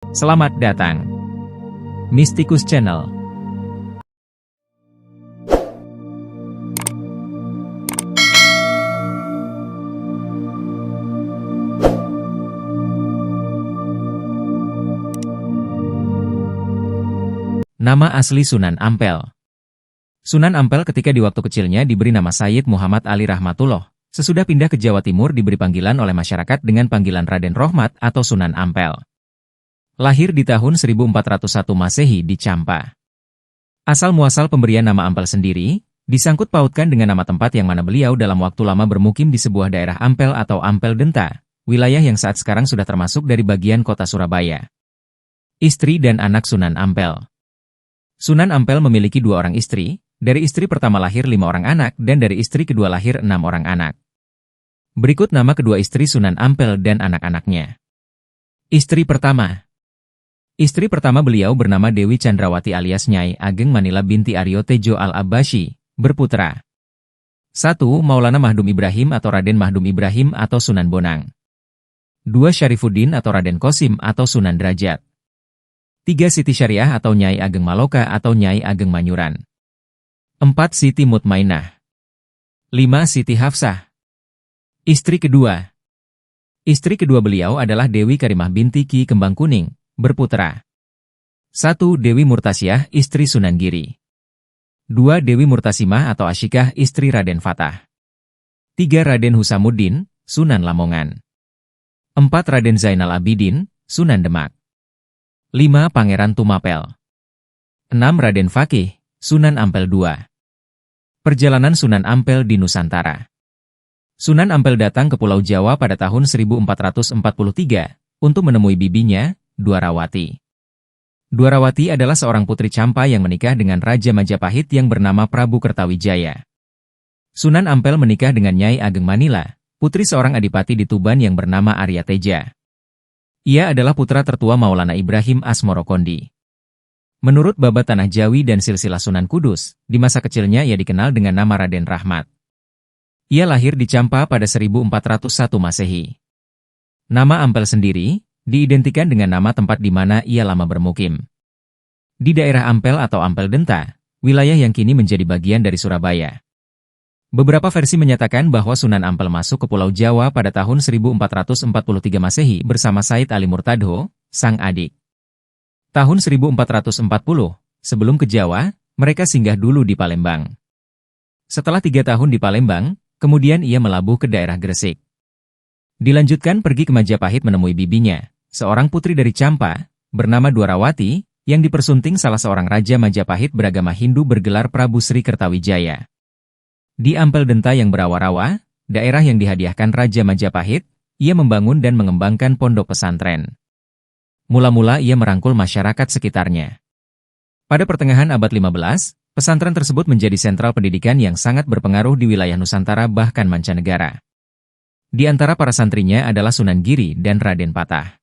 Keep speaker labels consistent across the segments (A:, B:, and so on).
A: Selamat datang, Mystikus Channel. Nama asli Sunan Ampel. Sunan Ampel ketika di waktu kecilnya diberi nama Sayyid Muhammad Ali Rahmatullah. Sesudah pindah ke Jawa Timur diberi panggilan oleh masyarakat dengan panggilan Raden Rohmat atau Sunan Ampel. Lahir di tahun 1401 Masehi di Campa. Asal-muasal pemberian nama Ampel sendiri, disangkut pautkan dengan nama tempat yang mana beliau dalam waktu lama bermukim di sebuah daerah Ampel atau Ampel Denta, wilayah yang saat sekarang sudah termasuk dari bagian kota Surabaya. Istri dan anak Sunan Ampel. Sunan Ampel memiliki 2 orang istri, dari istri pertama lahir 5 orang anak dan dari istri kedua lahir 6 orang anak. Berikut nama kedua istri Sunan Ampel dan anak-anaknya. Istri pertama. Istri pertama beliau bernama Dewi Chandrawati alias Nyai Ageng Manila binti Aryo Tejo Al-Abbasyi, berputra. 1. Maulana Mahdum Ibrahim atau Raden Mahdum Ibrahim atau Sunan Bonang. 2. Syarifuddin atau Raden Qasim atau Sunan Derajat. 3. Siti Syariah atau Nyai Ageng Maloka atau Nyai Ageng Manyuran. 4. Siti Mutmainah. 5. Siti Hafsah. Istri kedua. Istri kedua beliau adalah Dewi Karimah binti Ki Kembang Kuning, berputra. 1. Dewi Murtasyah, istri Sunan Giri. 2. Dewi Murtasimah atau Asyikah, istri Raden Fatah. 3. Raden Husamuddin, Sunan Lamongan. 4. Raden Zainal Abidin, Sunan Demak. 5. Pangeran Tumapel. 6. Raden Fakih, Sunan Ampel II. Perjalanan Sunan Ampel di Nusantara. Sunan Ampel datang ke Pulau Jawa pada tahun 1443 untuk menemui bibinya, Dwarawati. Dwarawati adalah seorang putri Campa yang menikah dengan Raja Majapahit yang bernama Prabu Kertawijaya. Sunan Ampel menikah dengan Nyai Ageng Manila, putri seorang adipati di Tuban yang bernama Arya Teja. Ia adalah putra tertua Maulana Ibrahim Asmorokondi. Menurut Babat Tanah Jawi dan Silsilah Sunan Kudus, di masa kecilnya ia dikenal dengan nama Raden Rahmat. Ia lahir di Campa pada 1401 Masehi. Nama Ampel sendiri diidentikan dengan nama tempat di mana ia lama bermukim. Di daerah Ampel atau Ampel Denta, wilayah yang kini menjadi bagian dari Surabaya. Beberapa versi menyatakan bahwa Sunan Ampel masuk ke Pulau Jawa pada tahun 1443 Masehi bersama Said Ali Murtadho, sang adik. Tahun 1440, sebelum ke Jawa, mereka singgah dulu di Palembang. Setelah 3 tahun di Palembang, kemudian ia melabuh ke daerah Gresik. Dilanjutkan pergi ke Majapahit menemui bibinya, seorang putri dari Campa, bernama Dwarawati, yang dipersunting salah seorang raja Majapahit beragama Hindu bergelar Prabu Sri Kertawijaya. Di Ampel Denta yang berawar-awar, daerah yang dihadiahkan Raja Majapahit, ia membangun dan mengembangkan pondok pesantren. Mula-mula ia merangkul masyarakat sekitarnya. Pada pertengahan abad 15, pesantren tersebut menjadi sentral pendidikan yang sangat berpengaruh di wilayah Nusantara bahkan mancanegara. Di antara para santrinya adalah Sunan Giri dan Raden Patah.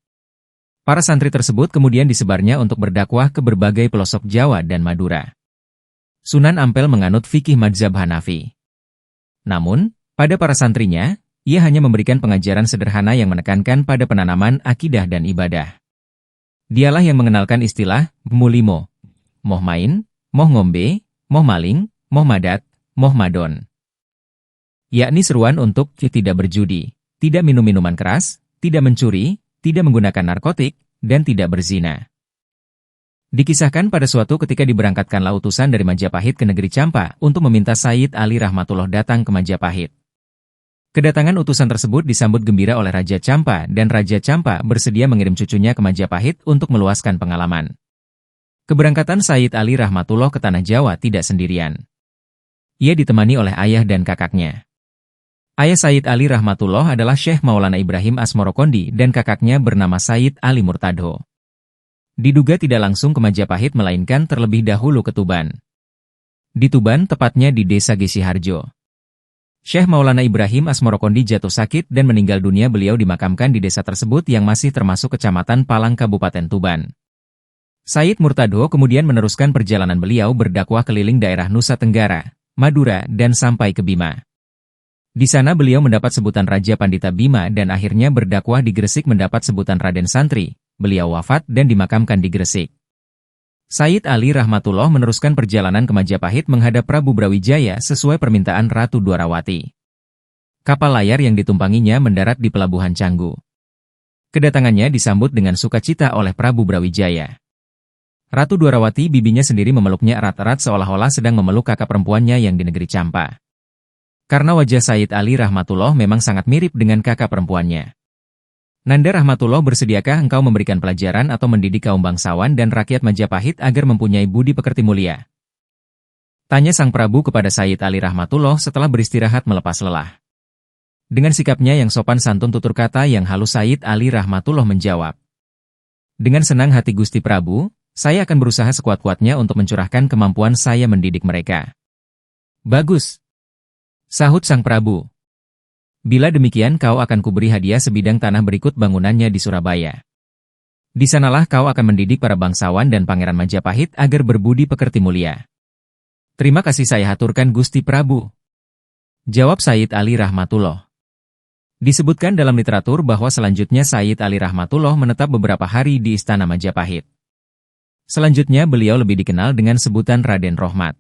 A: Para santri tersebut kemudian disebarnya untuk berdakwah ke berbagai pelosok Jawa dan Madura. Sunan Ampel menganut fikih madzhab Hanafi. Namun, pada para santrinya, ia hanya memberikan pengajaran sederhana yang menekankan pada penanaman akidah dan ibadah. Dialah yang mengenalkan istilah mulimo, moh main, moh ngombe, moh maling, moh madat, moh madon. Yakni seruan untuk tidak berjudi, tidak minum minuman keras, tidak mencuri, tidak menggunakan narkotik, dan tidak berzina. Dikisahkan pada suatu ketika diberangkatkanlah utusan dari Majapahit ke negeri Campa untuk meminta Sayyid Ali Rahmatullah datang ke Majapahit. Kedatangan utusan tersebut disambut gembira oleh Raja Campa dan Raja Campa bersedia mengirim cucunya ke Majapahit untuk meluaskan pengalaman. Keberangkatan Sayyid Ali Rahmatullah ke Tanah Jawa tidak sendirian. Ia ditemani oleh ayah dan kakaknya. Ayah Sayyid Ali Rahmatullah adalah Syekh Maulana Ibrahim Asmorokondi dan kakaknya bernama Sayyid Ali Murtadho. Diduga tidak langsung ke Majapahit melainkan terlebih dahulu ke Tuban. Di Tuban tepatnya di desa Gesiharjo. Syekh Maulana Ibrahim Asmorokondi jatuh sakit dan meninggal dunia. Beliau dimakamkan di desa tersebut yang masih termasuk Kecamatan Palang Kabupaten Tuban. Sayyid Murtadho kemudian meneruskan perjalanan beliau berdakwah keliling daerah Nusa Tenggara, Madura dan sampai ke Bima. Di sana beliau mendapat sebutan Raja Pandita Bima dan akhirnya berdakwah di Gresik mendapat sebutan Raden Santri, beliau wafat dan dimakamkan di Gresik. Sayyid Ali Rahmatullah meneruskan perjalanan ke Majapahit menghadap Prabu Brawijaya sesuai permintaan Ratu Dwarawati. Kapal layar yang ditumpanginya mendarat di Pelabuhan Canggu. Kedatangannya disambut dengan sukacita oleh Prabu Brawijaya. Ratu Dwarawati bibinya sendiri memeluknya erat-erat seolah-olah sedang memeluk kakak perempuannya yang di negeri Campa. Karena wajah Sayyid Ali Rahmatullah memang sangat mirip dengan kakak perempuannya. Nanda Rahmatullah, bersediakah engkau memberikan pelajaran atau mendidik kaum bangsawan dan rakyat Majapahit agar mempunyai budi pekerti mulia? Tanya sang Prabu kepada Sayyid Ali Rahmatullah setelah beristirahat melepas lelah. Dengan sikapnya yang sopan santun tutur kata yang halus, Sayyid Ali Rahmatullah menjawab. Dengan senang hati Gusti Prabu, saya akan berusaha sekuat-kuatnya untuk mencurahkan kemampuan saya mendidik mereka. Bagus, sahut sang Prabu. Bila demikian kau akan kuberi hadiah sebidang tanah berikut bangunannya di Surabaya. Di sanalah kau akan mendidik para bangsawan dan pangeran Majapahit agar berbudi pekerti mulia. Terima kasih saya haturkan Gusti Prabu, jawab Sayyid Ali Rahmatullah. Disebutkan dalam literatur bahwa selanjutnya Sayyid Ali Rahmatullah menetap beberapa hari di Istana Majapahit. Selanjutnya beliau lebih dikenal dengan sebutan Raden Rohmat.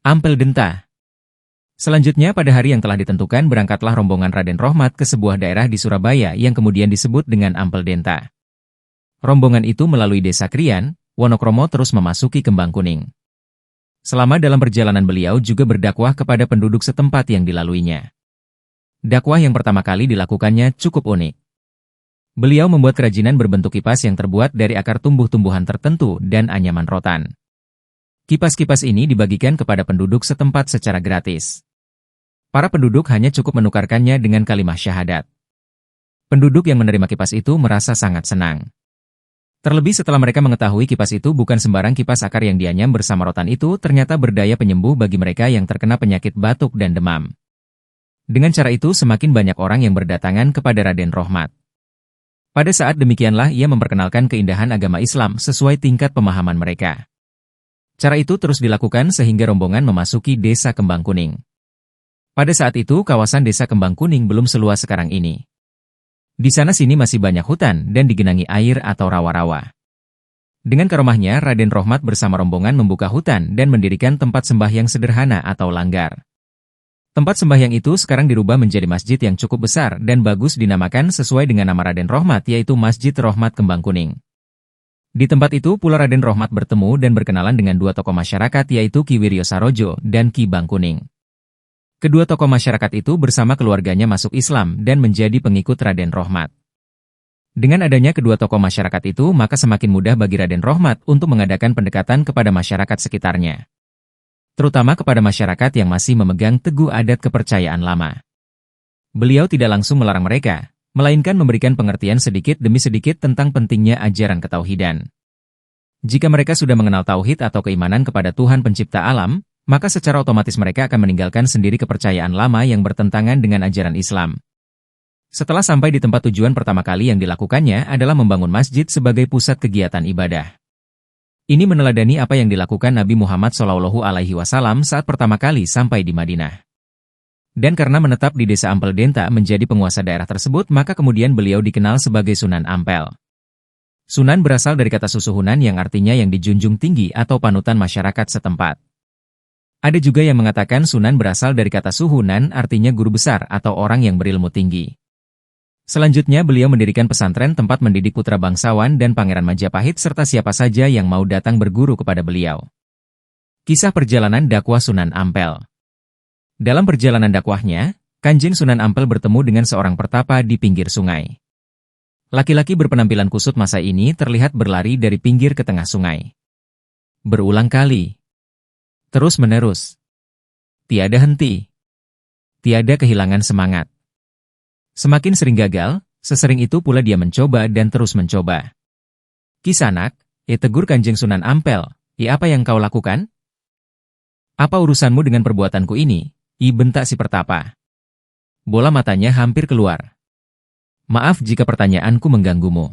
A: Ampel Denta. Selanjutnya pada hari yang telah ditentukan berangkatlah rombongan Raden Rohmat ke sebuah daerah di Surabaya yang kemudian disebut dengan Ampel Denta. Rombongan itu melalui desa Krian, Wonokromo terus memasuki Kembang Kuning. Selama dalam perjalanan beliau juga berdakwah kepada penduduk setempat yang dilaluinya. Dakwah yang pertama kali dilakukannya cukup unik. Beliau membuat kerajinan berbentuk kipas yang terbuat dari akar tumbuh-tumbuhan tertentu dan anyaman rotan. Kipas-kipas ini dibagikan kepada penduduk setempat secara gratis. Para penduduk hanya cukup menukarkannya dengan kalimat syahadat. Penduduk yang menerima kipas itu merasa sangat senang. Terlebih setelah mereka mengetahui kipas itu bukan sembarang kipas akar yang dianyam bersama rotan itu ternyata berdaya penyembuh bagi mereka yang terkena penyakit batuk dan demam. Dengan cara itu semakin banyak orang yang berdatangan kepada Raden Rohmat. Pada saat demikianlah ia memperkenalkan keindahan agama Islam sesuai tingkat pemahaman mereka. Cara itu terus dilakukan sehingga rombongan memasuki desa Kembang Kuning. Pada saat itu kawasan desa Kembang Kuning belum seluas sekarang ini. Di sana-sini masih banyak hutan dan digenangi air atau rawa-rawa. Dengan karomahnya Raden Rohmat bersama rombongan membuka hutan dan mendirikan tempat sembahyang sederhana atau langgar. Tempat sembahyang itu sekarang dirubah menjadi masjid yang cukup besar dan bagus dinamakan sesuai dengan nama Raden Rohmat yaitu Masjid Rohmat Kembang Kuning. Di tempat itu pula Raden Rohmat bertemu dan berkenalan dengan dua tokoh masyarakat yaitu Ki Wiryo Sarojo dan Ki Bangkuning. Kedua tokoh masyarakat itu bersama keluarganya masuk Islam dan menjadi pengikut Raden Rohmat. Dengan adanya kedua tokoh masyarakat itu maka semakin mudah bagi Raden Rohmat untuk mengadakan pendekatan kepada masyarakat sekitarnya. Terutama kepada masyarakat yang masih memegang teguh adat kepercayaan lama. Beliau tidak langsung melarang mereka, melainkan memberikan pengertian sedikit demi sedikit tentang pentingnya ajaran ketauhidan. Jika mereka sudah mengenal tauhid atau keimanan kepada Tuhan pencipta alam, maka secara otomatis mereka akan meninggalkan sendiri kepercayaan lama yang bertentangan dengan ajaran Islam. Setelah sampai di tempat tujuan pertama kali yang dilakukannya adalah membangun masjid sebagai pusat kegiatan ibadah. Ini meneladani apa yang dilakukan Nabi Muhammad SAW saat pertama kali sampai di Madinah. Dan karena menetap di desa Ampel Denta menjadi penguasa daerah tersebut maka kemudian beliau dikenal sebagai Sunan Ampel. Sunan berasal dari kata susuhunan yang artinya yang dijunjung tinggi atau panutan masyarakat setempat. Ada juga yang mengatakan Sunan berasal dari kata suhunan artinya guru besar atau orang yang berilmu tinggi. Selanjutnya beliau mendirikan pesantren tempat mendidik putra bangsawan dan pangeran Majapahit serta siapa saja yang mau datang berguru kepada beliau. Kisah perjalanan dakwah Sunan Ampel. Dalam perjalanan dakwahnya, Kanjeng Sunan Ampel bertemu dengan seorang pertapa di pinggir sungai. Laki-laki berpenampilan kusut masa ini terlihat berlari dari pinggir ke tengah sungai. Berulang kali. Terus-menerus. Tiada henti. Tiada kehilangan semangat. Semakin sering gagal, sesering itu pula dia mencoba dan terus mencoba. Kisanak, tegur Kanjeng Sunan Ampel, apa yang kau lakukan? Apa urusanmu dengan perbuatanku ini? Bentak si pertapa. Bola matanya hampir keluar. Maaf jika pertanyaanku mengganggumu.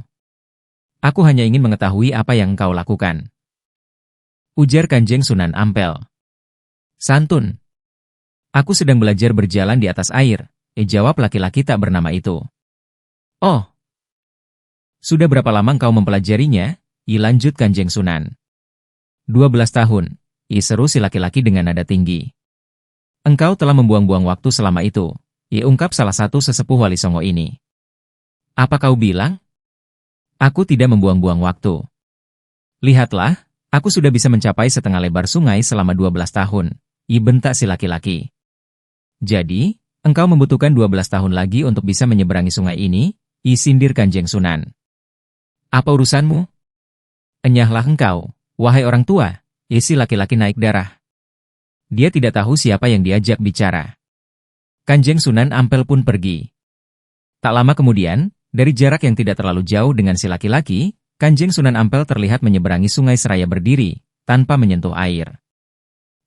A: Aku hanya ingin mengetahui apa yang kau lakukan. Ujar Kanjeng Sunan Ampel. Santun. Aku sedang belajar berjalan di atas air, jawab laki-laki tak bernama itu. Oh. Sudah berapa lama engkau mempelajarinya? Lanjut Kanjeng Sunan. 12 tahun, seru si laki-laki dengan nada tinggi. Engkau telah membuang-buang waktu selama itu, ungkap salah satu sesepuh Wali Songo ini. Apa kau bilang? Aku tidak membuang-buang waktu. Lihatlah, aku sudah bisa mencapai setengah lebar sungai selama 12 tahun, bentak si laki-laki. Jadi, engkau membutuhkan 12 tahun lagi untuk bisa menyeberangi sungai ini, sindir Kanjeng Sunan. Apa urusanmu? Enyahlah engkau, wahai orang tua, si laki-laki naik darah. Dia tidak tahu siapa yang diajak bicara. Kanjeng Sunan Ampel pun pergi. Tak lama kemudian, dari jarak yang tidak terlalu jauh dengan si laki-laki, Kanjeng Sunan Ampel terlihat menyeberangi sungai seraya berdiri, tanpa menyentuh air.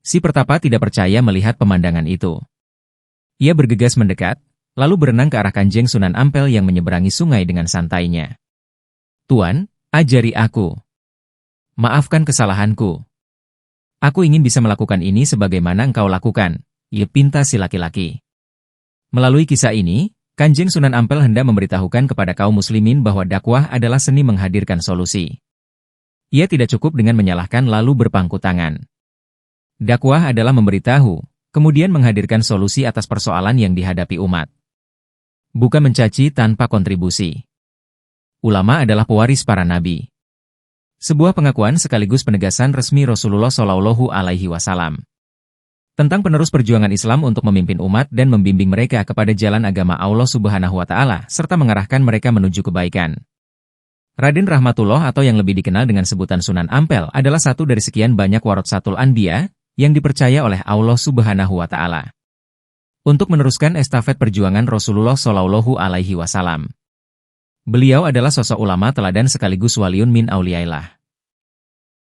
A: Si pertapa tidak percaya melihat pemandangan itu. Ia bergegas mendekat, lalu berenang ke arah Kanjeng Sunan Ampel yang menyeberangi sungai dengan santainya. Tuan, ajari aku. Maafkan kesalahanku. Aku ingin bisa melakukan ini sebagaimana engkau lakukan, pinta si laki-laki. Melalui kisah ini, Kanjeng Sunan Ampel hendak memberitahukan kepada kaum muslimin bahwa dakwah adalah seni menghadirkan solusi. Ia tidak cukup dengan menyalahkan lalu berpangku tangan. Dakwah adalah memberitahu, kemudian menghadirkan solusi atas persoalan yang dihadapi umat. Bukan mencaci tanpa kontribusi. Ulama adalah pewaris para nabi. Sebuah pengakuan sekaligus penegasan resmi Rasulullah Shallallahu Alaihi Wasallam tentang penerus perjuangan Islam untuk memimpin umat dan membimbing mereka kepada jalan agama Allah Subhanahu wa Ta'ala, serta mengarahkan mereka menuju kebaikan. Raden Rahmatullah atau yang lebih dikenal dengan sebutan Sunan Ampel adalah satu dari sekian banyak Waratsatul Anbiya yang dipercaya oleh Allah Subhanahu wa Ta'ala untuk meneruskan estafet perjuangan Rasulullah Shallallahu Alaihi Wasallam. Beliau adalah sosok ulama teladan sekaligus waliun min auliyaillah.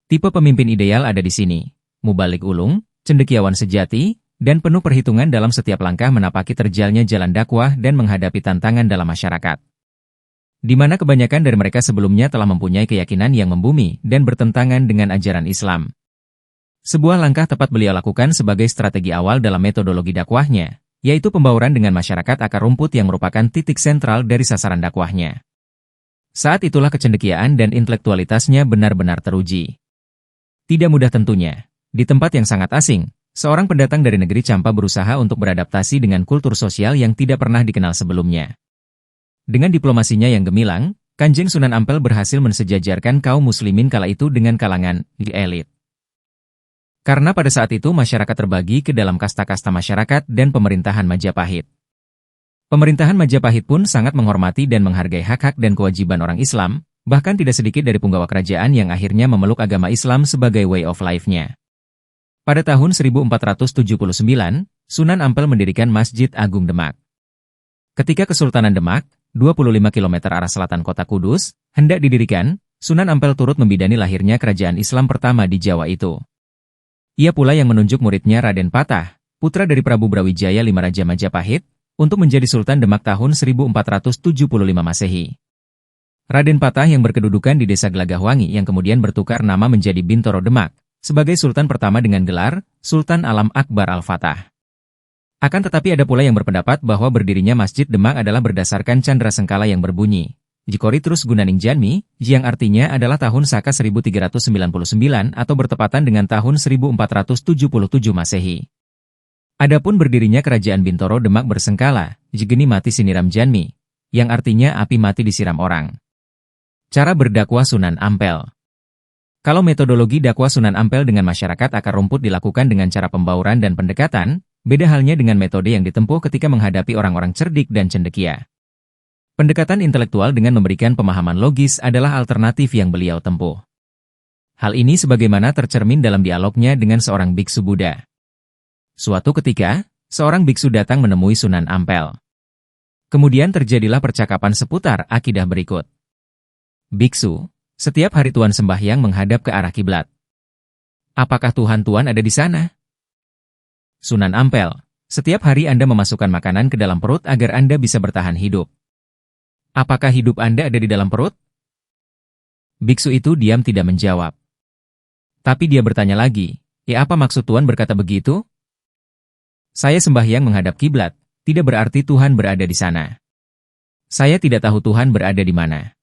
A: Tipe pemimpin ideal ada di sini: mubalik ulung, cendekiawan sejati, dan penuh perhitungan dalam setiap langkah menapaki terjalnya jalan dakwah dan menghadapi tantangan dalam masyarakat. Di mana kebanyakan dari mereka sebelumnya telah mempunyai keyakinan yang membumi dan bertentangan dengan ajaran Islam. Sebuah langkah tepat beliau lakukan sebagai strategi awal dalam metodologi dakwahnya, yaitu pembauran dengan masyarakat akar rumput yang merupakan titik sentral dari sasaran dakwahnya. Saat itulah kecendekiaan dan intelektualitasnya benar-benar teruji. Tidak mudah tentunya. Di tempat yang sangat asing, seorang pendatang dari negeri Campa berusaha untuk beradaptasi dengan kultur sosial yang tidak pernah dikenal sebelumnya. Dengan diplomasinya yang gemilang, Kanjeng Sunan Ampel berhasil mensejajarkan kaum muslimin kala itu dengan kalangan elit. Karena pada saat itu masyarakat terbagi ke dalam kasta-kasta masyarakat dan pemerintahan Majapahit. Pemerintahan Majapahit pun sangat menghormati dan menghargai hak-hak dan kewajiban orang Islam, bahkan tidak sedikit dari punggawa kerajaan yang akhirnya memeluk agama Islam sebagai way of life-nya. Pada tahun 1479, Sunan Ampel mendirikan Masjid Agung Demak. Ketika Kesultanan Demak, 25 km arah selatan kota Kudus, hendak didirikan, Sunan Ampel turut membidani lahirnya kerajaan Islam pertama di Jawa itu. Ia pula yang menunjuk muridnya Raden Patah, putra dari Prabu Brawijaya V Raja Majapahit, untuk menjadi Sultan Demak tahun 1475 Masehi. Raden Patah yang berkedudukan di desa Gelagahwangi yang kemudian bertukar nama menjadi Bintoro Demak, sebagai Sultan pertama dengan gelar Sultan Alam Akbar Al-Fatah. Akan tetapi ada pula yang berpendapat bahwa berdirinya Masjid Demak adalah berdasarkan candra sengkala yang berbunyi Jikori Trus Gunaning Janmi, yang artinya adalah tahun Saka 1399 atau bertepatan dengan tahun 1477 Masehi. Adapun berdirinya Kerajaan Bintoro Demak bersengkala, Jigeni Mati Siniram Janmi, yang artinya api mati disiram orang. Cara berdakwah Sunan Ampel. Kalau metodologi dakwah Sunan Ampel dengan masyarakat akar rumput dilakukan dengan cara pembauran dan pendekatan, beda halnya dengan metode yang ditempuh ketika menghadapi orang-orang cerdik dan cendekia. Pendekatan intelektual dengan memberikan pemahaman logis adalah alternatif yang beliau tempuh. Hal ini sebagaimana tercermin dalam dialognya dengan seorang biksu Buddha. Suatu ketika, seorang biksu datang menemui Sunan Ampel. Kemudian terjadilah percakapan seputar akidah berikut. Biksu, setiap hari Tuan sembahyang menghadap ke arah kiblat. Apakah Tuhan ada di sana? Sunan Ampel, setiap hari Anda memasukkan makanan ke dalam perut agar Anda bisa bertahan hidup. Apakah hidup Anda ada di dalam perut? Biksu itu diam tidak menjawab. Tapi dia bertanya lagi, apa maksud Tuan berkata begitu? Saya sembahyang menghadap kiblat, tidak berarti Tuhan berada di sana. Saya tidak tahu Tuhan berada di mana.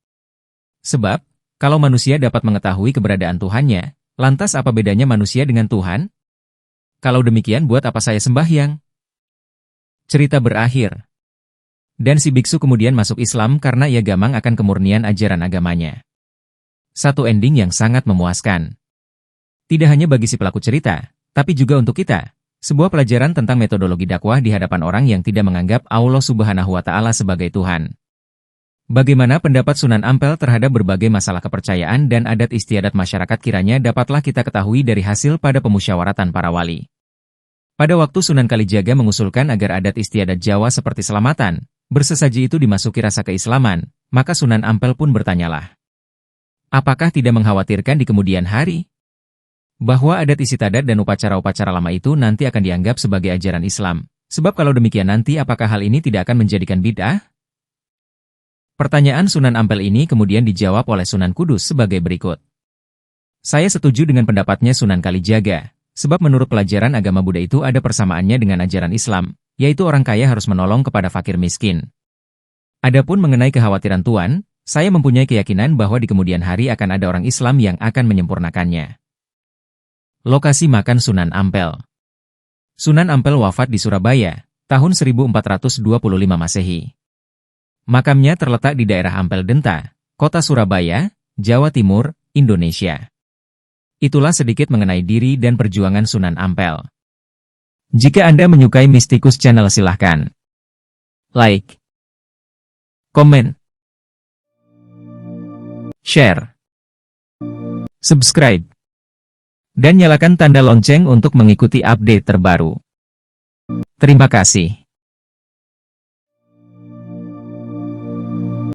A: Sebab, kalau manusia dapat mengetahui keberadaan Tuhannya, lantas apa bedanya manusia dengan Tuhan? Kalau demikian buat apa saya sembahyang? Cerita berakhir. Dan si biksu kemudian masuk Islam karena ia gamang akan kemurnian ajaran agamanya. Satu ending yang sangat memuaskan. Tidak hanya bagi si pelaku cerita, tapi juga untuk kita. Sebuah pelajaran tentang metodologi dakwah di hadapan orang yang tidak menganggap Allah Subhanahu wa Ta'ala sebagai Tuhan. Bagaimana pendapat Sunan Ampel terhadap berbagai masalah kepercayaan dan adat istiadat masyarakat kiranya dapatlah kita ketahui dari hasil pada pemusyawaratan para wali. Pada waktu Sunan Kalijaga mengusulkan agar adat istiadat Jawa seperti selamatan, bersesaji itu dimasuki rasa keislaman, maka Sunan Ampel pun bertanyalah. Apakah tidak mengkhawatirkan di kemudian hari? Bahwa adat istiadat dan upacara-upacara lama itu nanti akan dianggap sebagai ajaran Islam. Sebab kalau demikian nanti apakah hal ini tidak akan menjadikan bid'ah? Pertanyaan Sunan Ampel ini kemudian dijawab oleh Sunan Kudus sebagai berikut. Saya setuju dengan pendapatnya Sunan Kalijaga, sebab menurut pelajaran agama Buddha itu ada persamaannya dengan ajaran Islam, yaitu orang kaya harus menolong kepada fakir miskin. Adapun mengenai kekhawatiran Tuan, saya mempunyai keyakinan bahwa di kemudian hari akan ada orang Islam yang akan menyempurnakannya. Lokasi makam Sunan Ampel. Sunan Ampel wafat di Surabaya, tahun 1425 Masehi. Makamnya terletak di daerah Ampel Denta, Kota Surabaya, Jawa Timur, Indonesia. Itulah sedikit mengenai diri dan perjuangan Sunan Ampel. Jika Anda menyukai Mistikus Channel silahkan like, komen, share, subscribe, dan nyalakan tanda lonceng untuk mengikuti update terbaru. Terima kasih.